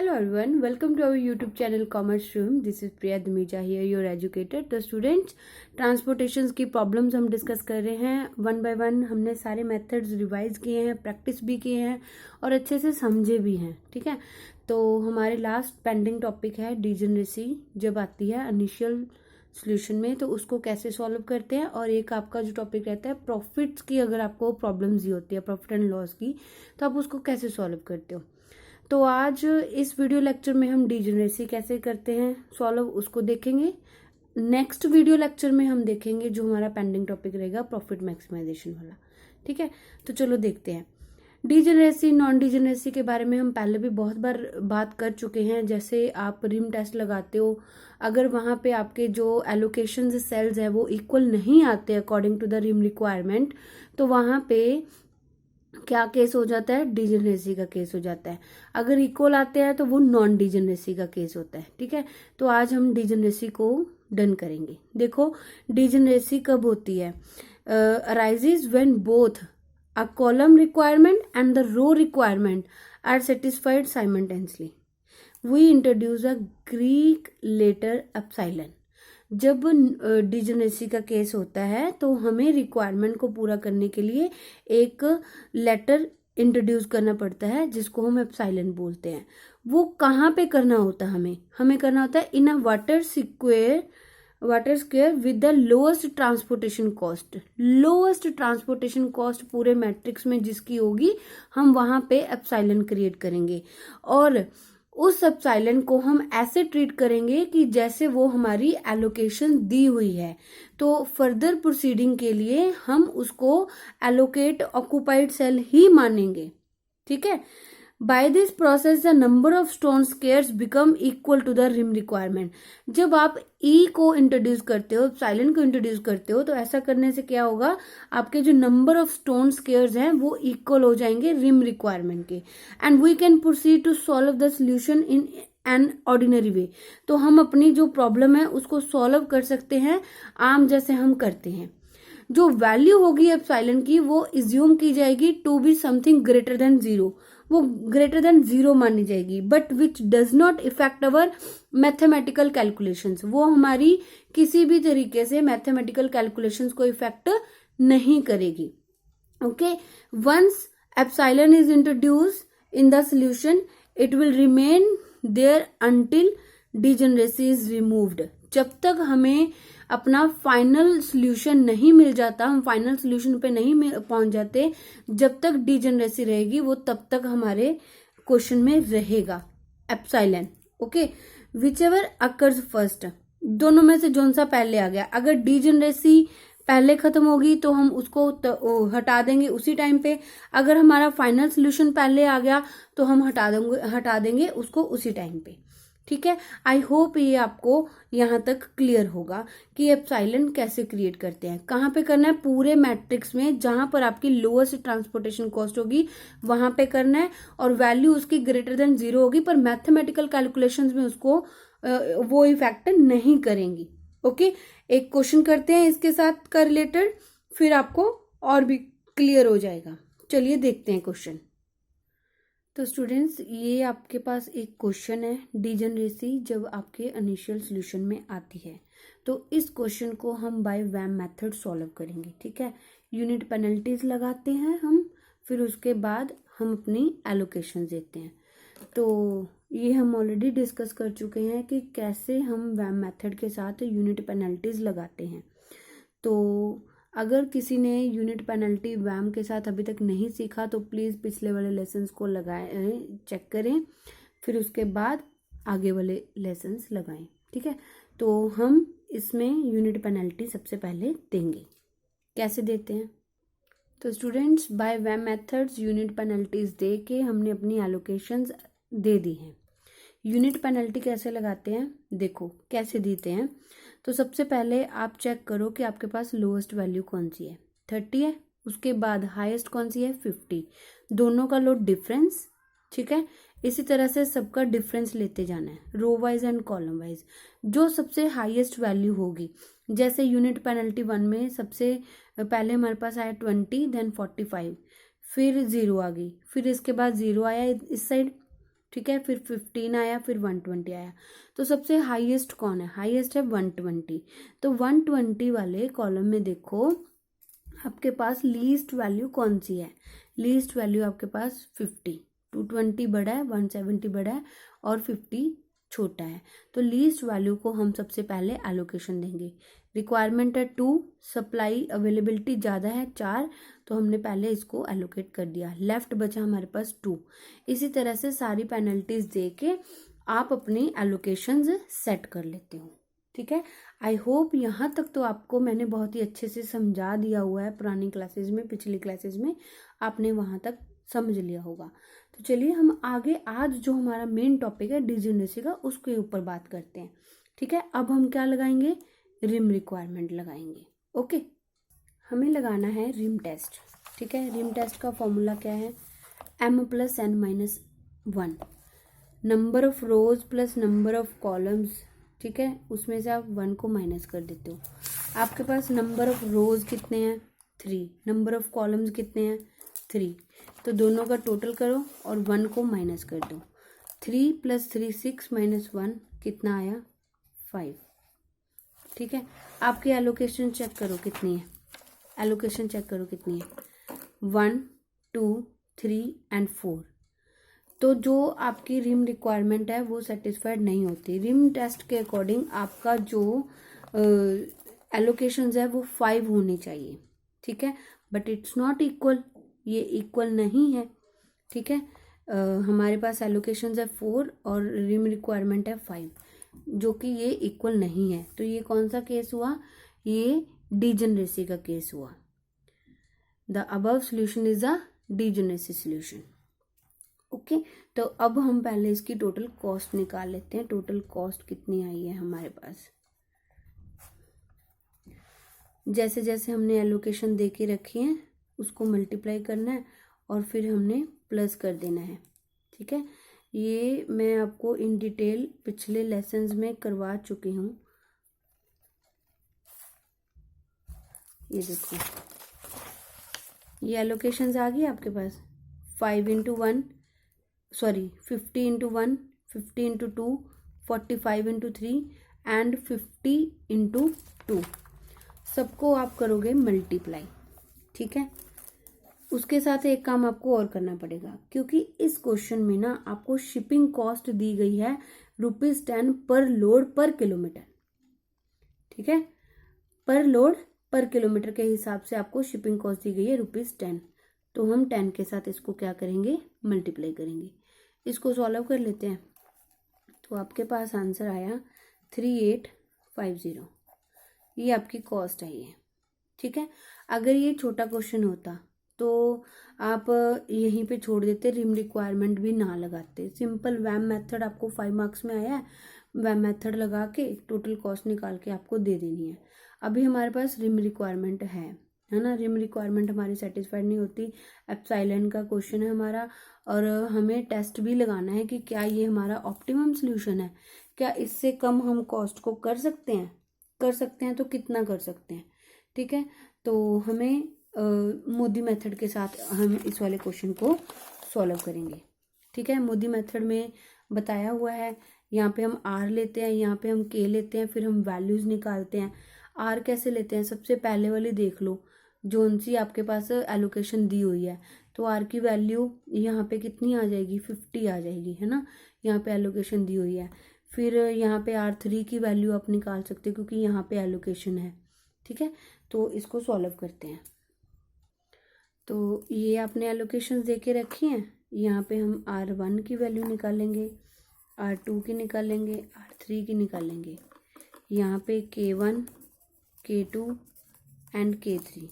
Hello everyone, welcome to our YouTube channel Commerce Room. This is Priya Dhamija here, your educator. तो students, transportation की problems हम discuss कर रहे हैं one by one. हमने सारे मेथड्स रिवाइज किए हैं, प्रैक्टिस भी किए हैं और अच्छे से समझे भी हैं. ठीक है, तो हमारे लास्ट पेंडिंग टॉपिक है डिजनरेसी. जब आती है इनिशियल सोल्यूशन में तो उसको कैसे सॉल्व करते हैं, और एक आपका जो टॉपिक रहता है प्रॉफिट्स की. अगर आपको प्रॉब्लम्स ही होती है प्रॉफिट एंड लॉस की, तो आप उसको कैसे सॉल्व करते हो. तो आज इस वीडियो लेक्चर में हम डिजनरेसी कैसे करते हैं सॉल्व, उसको देखेंगे. नेक्स्ट वीडियो लेक्चर में हम देखेंगे जो हमारा पेंडिंग टॉपिक रहेगा प्रॉफिट मैक्सिमाइजेशन वाला. ठीक है, तो चलो देखते हैं. डिजनरेसी नॉन डिजनरेसी के बारे में हम पहले भी बहुत बार बात कर चुके हैं. जैसे आप रिम टेस्ट लगाते हो, अगर वहां पे आपके जो एलोकेशन सेल्स है वो इक्वल नहीं आते according to the rim requirement, तो वहां पे क्या केस हो जाता है, डिजनरेसी का केस हो जाता है. अगर इक्वल आते हैं तो वो नॉन डिजनरेसी का केस होता है. ठीक है, तो आज हम डिजनरेसी को डन करेंगे. देखो, डिजनरेसी कब होती है, arises when both a column requirement and the row requirement are satisfied simultaneously. We introduce a Greek letter epsilon. जब डिजनरेसी का केस होता है तो हमें रिक्वायरमेंट को पूरा करने के लिए एक लेटर इंट्रोड्यूस करना पड़ता है जिसको हम एप्सिलॉन बोलते हैं. वो कहाँ पे करना होता है, हमें करना होता है in a water square with the lowest transportation cost. Lowest transportation cost पूरे मैट्रिक्स में जिसकी होगी, हम वहां पे एप्सिलॉन क्रिएट करेंगे. और उस एप्सिलॉन को हम ऐसे ट्रीट करेंगे कि जैसे वो हमारी एलोकेशन दी हुई है. तो फर्दर प्रोसीडिंग के लिए हम उसको एलोकेट ऑक्युपाइड सेल ही मानेंगे. ठीक है, by this process the number of stone squares become equal to the rim requirement. जब आप ई को इंट्रोड्यूस करते हो, एप्सिलॉन को इंट्रोड्यूस करते हो, तो ऐसा करने से क्या होगा, आपके जो नंबर ऑफ स्टोन स्क्वायर्स हैं वो इक्वल हो जाएंगे रिम रिक्वायरमेंट के. And we can proceed to solve the solution in an ordinary way. तो हम अपनी जो प्रॉब्लम है उसको सॉल्व कर सकते हैं आम जैसे हम करते हैं. जो वैल्यू होगी एप्सिलॉन की वो इज्यूम की जाएगी to be something greater than zero. वो ग्रेटर देन जीरो मानी जाएगी, but which does not affect our mathematical calculations. वो हमारी किसी भी तरीके से मैथमेटिकल कैलकुलेशंस को इफेक्ट नहीं करेगी. Okay, once epsilon is introduce in the solution, it will remain there until degeneracy is removed. जब तक हमें अपना फाइनल सोल्यूशन नहीं मिल जाता, हम फाइनल सोल्यूशन पे नहीं पहुंच जाते, जब तक डिजनरेसी रहेगी वो तब तक हमारे क्वेश्चन में रहेगा epsilon. Okay, which ever occurs first, दोनों में से जोन सा पहले आ गया. अगर डिजनरेसी पहले खत्म होगी तो हम उसको हटा देंगे उसी टाइम पे. अगर हमारा फाइनल सोल्यूशन पहले आ गया तो हम हटा देंगे उसको उसी टाइम पे. ठीक है, आई होप ये आपको यहाँ तक क्लियर होगा कि एप्सिलॉन कैसे क्रिएट करते हैं. कहाँ पे करना है, पूरे मैट्रिक्स में जहां पर आपकी लोएस्ट ट्रांसपोर्टेशन कॉस्ट होगी वहां पे करना है, और वैल्यू उसकी ग्रेटर देन जीरो होगी, पर मैथमेटिकल कैलकुलेशंस में उसको वो इफेक्ट नहीं करेंगी. ओके, एक क्वेश्चन करते हैं इसके साथ का रिलेटेड, फिर आपको और भी क्लियर हो जाएगा. चलिए देखते हैं क्वेश्चन. तो स्टूडेंट्स, ये आपके पास एक क्वेश्चन है, डिजनरेसी जब आपके इनिशियल सॉल्यूशन में आती है. तो इस क्वेश्चन को हम बाय वैम मेथड सॉल्व करेंगे. ठीक है, यूनिट पेनल्टीज लगाते हैं हम, फिर उसके बाद हम अपनी एलोकेशन देते हैं. तो ये हम ऑलरेडी डिस्कस कर चुके हैं कि कैसे हम वैम मेथड के साथ यूनिट पेनल्टीज लगाते हैं. तो अगर किसी ने यूनिट पेनल्टी वैम के साथ अभी तक नहीं सीखा तो प्लीज़ पिछले वाले लेसन्स को लगाएं, चेक करें, फिर उसके बाद आगे वाले लेसन्स लगाएं. ठीक है, तो हम इसमें यूनिट पेनल्टी सबसे पहले देंगे. कैसे देते हैं, तो students, by VAM methods unit penalties दे के हमने अपनी एलोकेशंस दे दी हैं. यूनिट पेनल्टी कैसे लगाते हैं, देखो कैसे देते हैं. तो सबसे पहले आप चेक करो कि आपके पास लोएस्ट वैल्यू कौन सी है, 30 है. उसके बाद हाईएस्ट कौन सी है, 50. दोनों का लो डिफरेंस. ठीक है, इसी तरह से सबका डिफरेंस लेते जाना है, row wise and column wise. जो सबसे हाईएस्ट वैल्यू होगी, जैसे यूनिट पेनल्टी 1 में सबसे पहले हमारे पास आया 20, देन 45, फिर 0 आ गई, फिर इसके बाद 0 आया इस साइड, ठीक है, फिर 15 आया, फिर 120 आया। तो सबसे हाईएस्ट कौन है? हाईएस्ट है 120। तो 120 वाले कॉलम में देखो आपके पास लीस्ट वैल्यू कौन सी है? लीस्ट वैल्यू आपके पास 50। 220 बड़ा है, 170 बड़ा है और 50 छोटा है। तो लीस्ट वैल्यू को हम सबसे पहले एलोकेशन देंगे। रिक्वायरमेंट है 2, सप्लाई अवेलेबिलिटी ज़्यादा है 4, तो हमने पहले इसको एलोकेट कर दिया। लेफ्ट बचा हमारे पास 2। इसी तरह से सारी पेनल्टीज दे के आप अपनी एलोकेशंस सेट कर लेते हो। ठीक है, आई होप यहाँ तक तो आपको मैंने बहुत ही अच्छे से समझा दिया हुआ है। पुरानी क्लासेस में, पिछली क्लासेस में आपने वहाँ तक समझ लिया होगा। तो चलिए हम आगे आज जो हमारा मेन टॉपिक है डिजेनरेसी का, उसके ऊपर बात करते हैं। ठीक है, अब हम क्या लगाएंगे? रिम रिक्वायरमेंट लगाएंगे। ओके, हमें लगाना है रिम टेस्ट। ठीक है, रिम टेस्ट का फॉर्मूला क्या है? m+n-1, number of rose plus number of columns. ठीक है, उसमें से आप 1 को माइनस कर देते हो। आपके पास नंबर ऑफ रोज कितने हैं? 3। नंबर ऑफ कॉलम्स कितने हैं? 3। तो दोनों का टोटल करो और 1 को माइनस कर दो। 3 + 3 6 - 1 कितना आया? 5। ठीक है, आपकी एलोकेशन चेक करो कितनी है। एलोकेशन चेक करो कितनी है? 1 2 3 एंड 4। तो जो आपकी रिम रिक्वायरमेंट है वो सेटिस्फाइड नहीं होती। रिम टेस्ट के अकॉर्डिंग आपका जो एलोकेशंस है वो 5 होनी चाहिए। ठीक है, बट इट्स नॉट इक्वल, ये इक्वल नहीं है। ठीक है, हमारे पास एलोकेशंस है 4 और रिम रिक्वायरमेंट है 5, जो कि ये इक्वल नहीं है। तो ये कौन सा केस हुआ? ये डिजेनरेसी का केस हुआ। The above solution is a degeneracy solution. Okay, तो अब हम पहले इसकी टोटल कॉस्ट निकाल लेते हैं। टोटल कॉस्ट कितनी आई है हमारे पास? जैसे जैसे हमने एलोकेशन दे के रखी है उसको मल्टीप्लाई करना है और फिर हमने प्लस कर देना है। ठीक है, ये मैं आपको इन डिटेल पिछले लेसन्स में करवा चुकी हूँ। ये देखो, ये एलोकेशंस आ गई आपके पास। 5 × 1 सॉरी 50 × 1, 50 × 2, 45 × 3 एंड 50 × 2। सबको आप करोगे मल्टीप्लाई। ठीक है, उसके साथ एक काम आपको और करना पड़ेगा, क्योंकि इस क्वेश्चन में ना आपको शिपिंग कॉस्ट दी गई है ₹10 पर लोड पर किलोमीटर। ठीक है, पर लोड पर किलोमीटर के हिसाब से आपको शिपिंग कॉस्ट दी गई है ₹10। तो हम 10 के साथ इसको क्या करेंगे? मल्टीप्लाई करेंगे। इसको सॉल्व कर लेते हैं। तो आपके पास आंसर आया 3850। ये आपकी कॉस्ट आई है। ठीक है, अगर ये छोटा क्वेश्चन होता तो आप यहीं पे छोड़ देते, रिम रिक्वायरमेंट भी ना लगाते। सिंपल वैम मेथड आपको 5 मार्क्स में आया है, वैम मेथड लगा के टोटल कॉस्ट निकाल के आपको दे देनी है। अभी हमारे पास रिम रिक्वायरमेंट है ना। रिम रिक्वायरमेंट हमारी सेटिस्फाइड नहीं होती। एप्सिलॉन का क्वेश्चन है हमारा और हमें टेस्ट भी लगाना है कि क्या ये हमारा ऑप्टिमम सोल्यूशन है, क्या इससे कम हम कॉस्ट को कर सकते हैं। कर सकते हैं तो कितना कर सकते हैं। ठीक है, तो हमें मोदी मेथड के साथ हम इस वाले क्वेश्चन को सॉल्व करेंगे। ठीक है, मोदी मेथड में बताया हुआ है, यहाँ पे हम आर लेते हैं, यहाँ पे हम के लेते हैं, फिर हम वैल्यूज निकालते हैं। आर कैसे लेते हैं? सबसे पहले वाली देख लो, जोन सी आपके पास एलोकेशन दी हुई है। तो आर की वैल्यू यहाँ पे कितनी आ जाएगी? 50 आ जाएगी, है ना। यहाँ पे एलोकेशन दी हुई है। फिर यहाँ पे R3 की वैल्यू आप निकाल सकते हो क्योंकि यहाँ पे एलोकेशन है। ठीक है, तो इसको सॉल्व करते हैं। तो ये आपने एलोकेशंस दे के रखी हैं। यहाँ पे हम R1 की वैल्यू निकालेंगे, R2 की निकालेंगे, R3 की निकालेंगे। यहाँ पे K1, K2 एंड K3।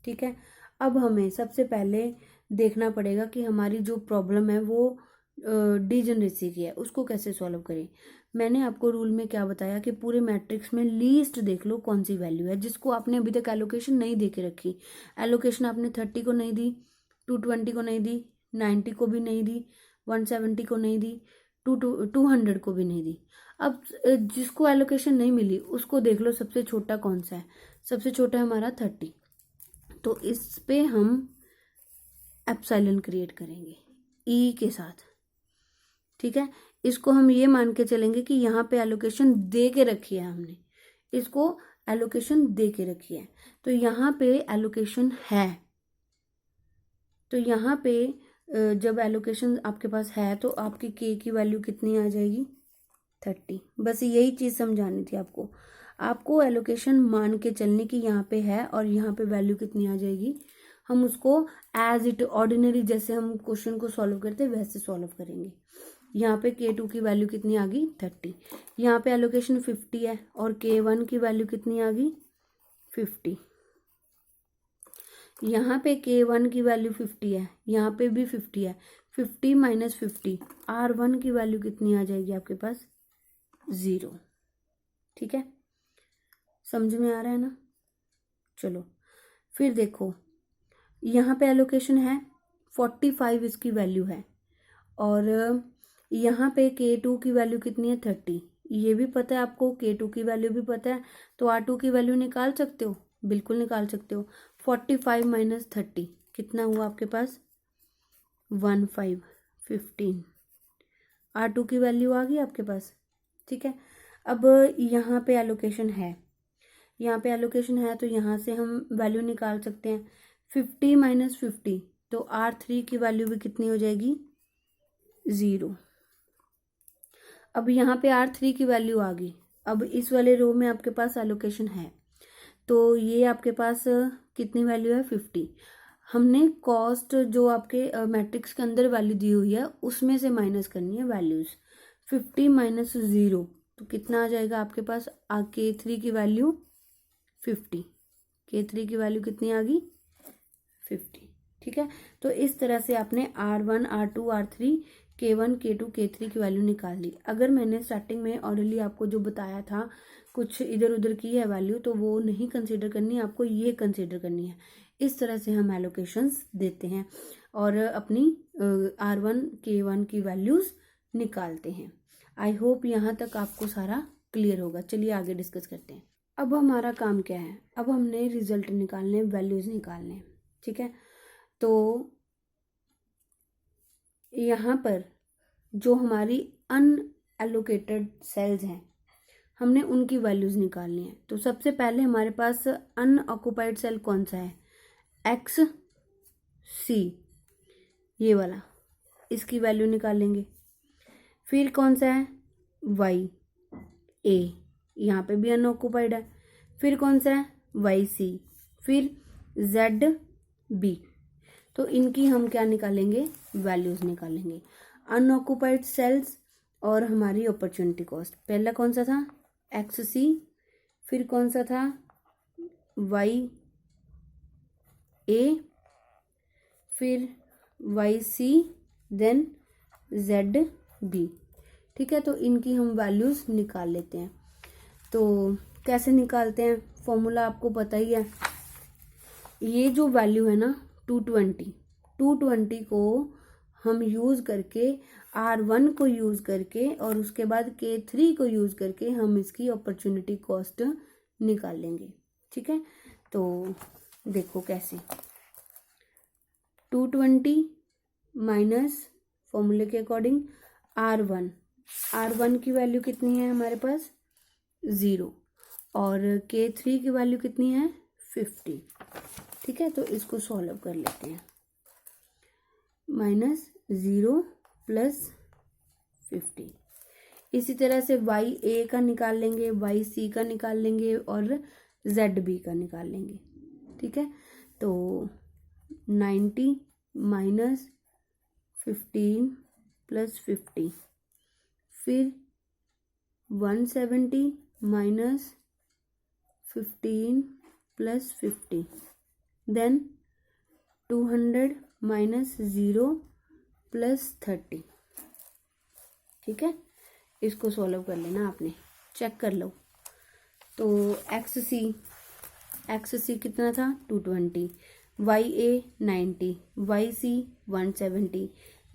ठीक है, अब हमें सबसे पहले देखना पड़ेगा कि हमारी जो प्रॉब्लम है वो डिजेनरेसी की है, उसको कैसे सॉल्व करें। मैंने आपको रूल में क्या बताया कि पूरे मैट्रिक्स में लीस्ट देख लो कौन सी वैल्यू है जिसको आपने अभी तक एलोकेशन नहीं दे के रखी। एलोकेशन आपने 30 को नहीं दी, 220 को नहीं दी, 90 को भी नहीं दी, 170 को नहीं दी, 200 को भी नहीं दी। अब जिसको एलोकेशन नहीं मिली उसको देख लो सबसे छोटा कौन सा है। सबसे छोटा है हमारा 30। तो इस पे हम एप्सिलॉन क्रिएट करेंगे ई के साथ। ठीक है, इसको हम ये मान के चलेंगे कि यहाँ पे एलोकेशन दे के रखी है हमने, इसको एलोकेशन दे के रखी है, तो यहाँ पे एलोकेशन है। तो यहाँ पे जब एलोकेशन आपके पास है तो आपकी के की वैल्यू कितनी आ जाएगी, 30। बस यही चीज़ समझानी थी आपको। आपको एलोकेशन मान के चलने की यहाँ पे है और यहाँ पे वैल्यू कितनी आ जाएगी, हम उसको एज इट ऑर्डिनरी जैसे हम क्वेश्चन को सॉल्व करते हैं वैसे सॉल्व करेंगे। यहाँ पे K2 की वैल्यू कितनी आ गई, 30। यहाँ पे एलोकेशन 50 है और K1 की वैल्यू कितनी आ गई, 50। यहाँ पे K1 की वैल्यू 50 है, यहाँ पे भी 50 है। 50 माइनस 50, R1 की वैल्यू कितनी आ जाएगी आपके पास, 0। ठीक है, समझ में आ रहा है ना। चलो फिर देखो, यहाँ पे एलोकेशन है 45 इसकी वैल्यू है और यहाँ पे K2 की वैल्यू कितनी है, 30। ये भी पता है आपको, K2 की वैल्यू भी पता है, तो R2 की वैल्यू निकाल सकते हो, बिल्कुल निकाल सकते हो। 45 माइनस 30 कितना हुआ आपके पास, 15 R2 की वैल्यू आ गई आपके पास। ठीक है, अब यहाँ पे एलोकेशन है, यहाँ पे एलोकेशन है तो यहाँ से हम वैल्यू निकाल सकते हैं। 50 माइनस 50, तो R3 की वैल्यू भी कितनी हो जाएगी, 0। अब यहाँ पे R3 की वैल्यू आ गई। अब इस वाले रो में आपके पास एलोकेशन है, तो ये आपके पास कितनी वैल्यू है, 50। हमने कॉस्ट जो आपके मैट्रिक्स के अंदर वैल्यू दी हुई है उसमें से माइनस करनी है वैल्यूज। 50 माइनस 0 तो कितना आ जाएगा आपके पास, K3 की वैल्यू 50। K3 की वैल्यू कितनी आ गई, 50। ठीक है, तो इस तरह से आपने R1, R2, R3, K1, K2, K3 की वैल्यू निकाल ली। अगर मैंने स्टार्टिंग में ऑलरेडी आपको जो बताया था कुछ इधर उधर की है वैल्यू, तो वो नहीं कंसीडर करनी है, आपको ये कंसीडर करनी है। इस तरह से हम एलोकेशंस देते हैं और अपनी R1, K1 की वैल्यूज निकालते हैं। आई होप यहाँ तक आपको सारा क्लियर होगा। चलिए आगे डिस्कस करते हैं। अब हमारा काम क्या है, अब हमने रिजल्ट निकालने, वैल्यूज निकालने। ठीक है, तो यहाँ पर जो हमारी अनएलोकेटेड सेल्स हैं हमने उनकी वैल्यूज निकालनी है। तो सबसे पहले हमारे पास अनऑक्युपाइड सेल कौन सा है, XC, ये वाला, इसकी वैल्यू निकालेंगे। फिर कौन सा है, YA, यहाँ पे भी अनऑक्युपाइड है। फिर कौन सा है, YC, फिर ZB। तो इनकी हम क्या निकालेंगे, वैल्यूज निकालेंगे। अनऑक्युपाइड सेल्स और हमारी अपॉर्चुनिटी कॉस्ट। पहला कौन सा था, XC, फिर कौन सा था, YA, फिर YC, देन ZB। ठीक है, तो इनकी हम वैल्यूज निकाल लेते हैं। तो कैसे निकालते हैं, फॉर्मूला आपको पता ही है। ये जो वैल्यू है ना 220 को हम यूज़ करके, R1 को यूज़ करके और उसके बाद K3 को यूज़ करके हम इसकी अपॉर्चुनिटी कॉस्ट निकाल लेंगे। ठीक है, तो देखो कैसे, 220 माइनस फॉर्मूले के अकॉर्डिंग R1 की वैल्यू कितनी है हमारे पास, 0, और K3 की वैल्यू कितनी है, 50। ठीक है, तो इसको सॉल्व कर लेते हैं। -0 + 50। इसी तरह से YA का निकाल लेंगे, YC का निकाल लेंगे और ZB का निकाल लेंगे। ठीक है, तो 90 - 15 + 50, फिर 170 - 15 + 50, देन 200 - 0 + 30। ठीक है, इसको सॉल्व कर लेना आपने, चेक कर लो। तो XC कितना था, 220, YA 90, YC 170,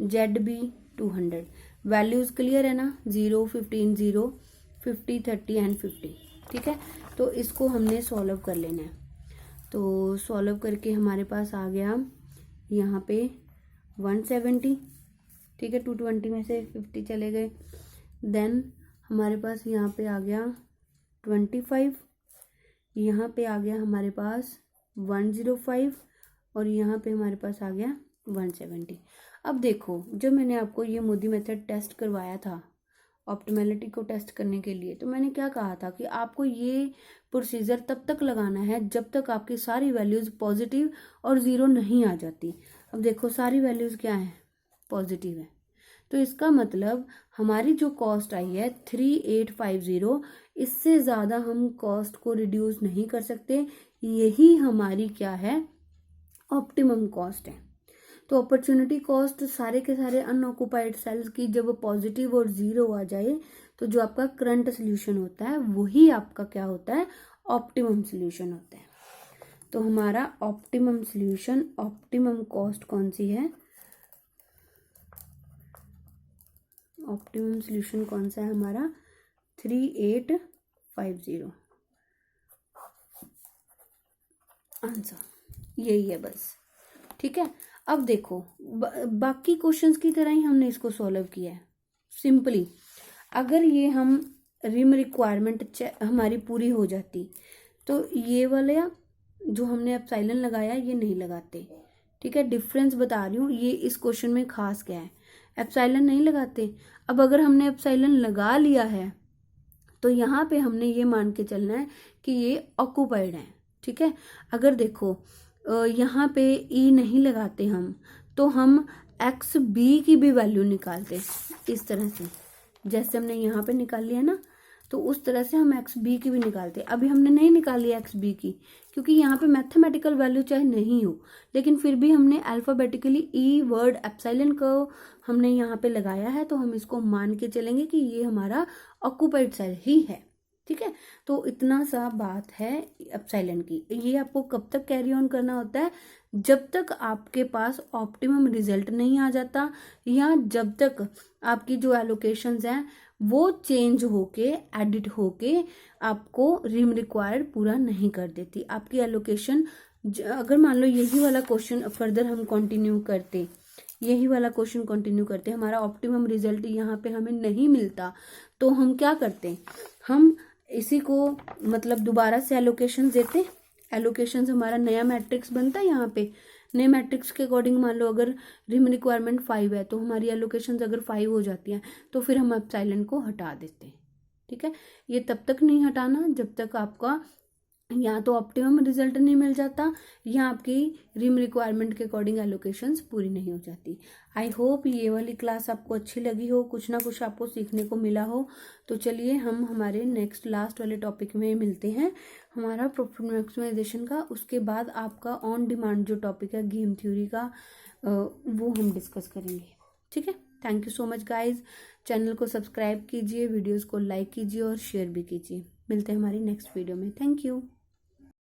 ZB 200। Values clear है ना, 0, 15, 0, 50, 30 एंड 50। ठीक है, तो इसको हमने सॉल्व कर लेना है। तो सॉल्व करके हमारे पास आ गया यहाँ पे 170, ठीक है, 220 में से 50 चले गए। देन हमारे पास यहाँ पे आ गया 25, यहाँ पे आ गया हमारे पास 105 और यहाँ पे हमारे पास आ गया 170। अब देखो, जब मैंने आपको ये मोदी मेथड टेस्ट करवाया था ऑप्टिमैलिटी को टेस्ट करने के लिए, तो मैंने क्या कहा था कि आपको ये प्रोसीजर तब तक लगाना है जब तक आपकी सारी वैल्यूज पॉजिटिव और ज़ीरो नहीं आ जाती। अब देखो सारी वैल्यूज क्या है, पॉजिटिव है, तो इसका मतलब हमारी जो कॉस्ट आई है 3850, इससे ज़्यादा हम कॉस्ट को रिड्यूस नहीं कर सकते। यही हमारी क्या है, ऑप्टिमम कॉस्ट है। तो अपॉर्चुनिटी कॉस्ट सारे के सारे अनऑक्युपाइड सेल्स की जब पॉजिटिव और ज़ीरो आ जाए, तो जो आपका करंट सोल्यूशन होता है वही आपका क्या होता है, ऑप्टिमम सोल्यूशन होता है। तो हमारा ऑप्टिमम सोल्यूशन, ऑप्टिमम कॉस्ट कौन सी है, ऑप्टिमम सोल्यूशन कौन सा है हमारा, 3850 आंसर यही है बस। ठीक है, अब देखो बाकी क्वेश्चंस की तरह ही हमने इसको सॉल्व किया है सिंपली। अगर ये हम रिम रिक्वायरमेंट हमारी पूरी हो जाती, तो ये वाला जो हमने एप्सिलॉन लगाया ये नहीं लगाते। ठीक है, डिफरेंस बता रही हूँ, ये इस क्वेश्चन में खास क्या है, एप्सिलॉन नहीं लगाते। अब अगर हमने एप्सिलॉन लगा लिया है तो यहाँ पे हमने ये मान के चलना है कि ये ऑक्युपाइड है। ठीक है, अगर देखो यहाँ पे ई नहीं लगाते हम, तो हम एक्स बी की भी वैल्यू निकालते इस तरह से, जैसे हमने यहाँ पे निकाल लिया ना, तो उस तरह से हम एक्स बी की भी निकालते। अभी हमने नहीं निकाली एक्स बी की, क्योंकि यहाँ पे मैथमेटिकल वैल्यू चाहे नहीं हो, लेकिन फिर भी हमने अल्फाबेटिकली ई वर्ड एप्सिलॉन को हमने यहाँ पे लगाया है, तो हम इसको मान के चलेंगे कि ये हमारा ऑक्युपाइड सेल ही है। ठीक है, तो इतना सा बात है एप्सिलॉन की। ये आपको कब तक कैरी ऑन करना होता है, जब तक आपके पास ऑप्टिमम रिजल्ट नहीं आ जाता, या जब तक आपकी जो एलोकेशंस हैं वो चेंज होके एडिट होके आपको रिम रिक्वायर्ड पूरा नहीं कर देती। आपकी एलोकेशन, अगर मान लो यही वाला क्वेश्चन फर्दर हम कंटिन्यू करते, यही वाला क्वेश्चन कंटिन्यू करते, हमारा ऑप्टिमम रिजल्ट यहाँ पे हमें नहीं मिलता, तो हम क्या करते, हम इसी को मतलब दोबारा से एलोकेशन देते। एलोकेशन हमारा नया मैट्रिक्स बनता है, यहाँ पे नए मैट्रिक्स के अकॉर्डिंग मान लो अगर रिम रिक्वायरमेंट 5 है, तो हमारी एलोकेशन अगर 5 हो जाती हैं, तो फिर हम एप्सिलॉन को हटा देते हैं। ठीक है, ये तब तक नहीं हटाना जब तक आपका या तो ऑप्टिमम रिजल्ट नहीं मिल जाता, या आपकी रिम रिक्वायरमेंट के अकॉर्डिंग एलोकेशंस पूरी नहीं हो जाती। आई होप ये वाली क्लास आपको अच्छी लगी हो, कुछ ना कुछ आपको सीखने को मिला हो। तो चलिए हम हमारे नेक्स्ट लास्ट वाले टॉपिक में मिलते हैं, हमारा प्रॉफिट मैक्सिमाइजेशन का। उसके बाद आपका ऑन डिमांड जो टॉपिक है गेम थ्योरी का, वो हम डिस्कस करेंगे। ठीक है, thank you so much guys. Channel को सब्सक्राइब कीजिए, वीडियोज़ को लाइक कीजिए और शेयर भी कीजिए। मिलते हैं हमारी नेक्स्ट वीडियो में। Thank you.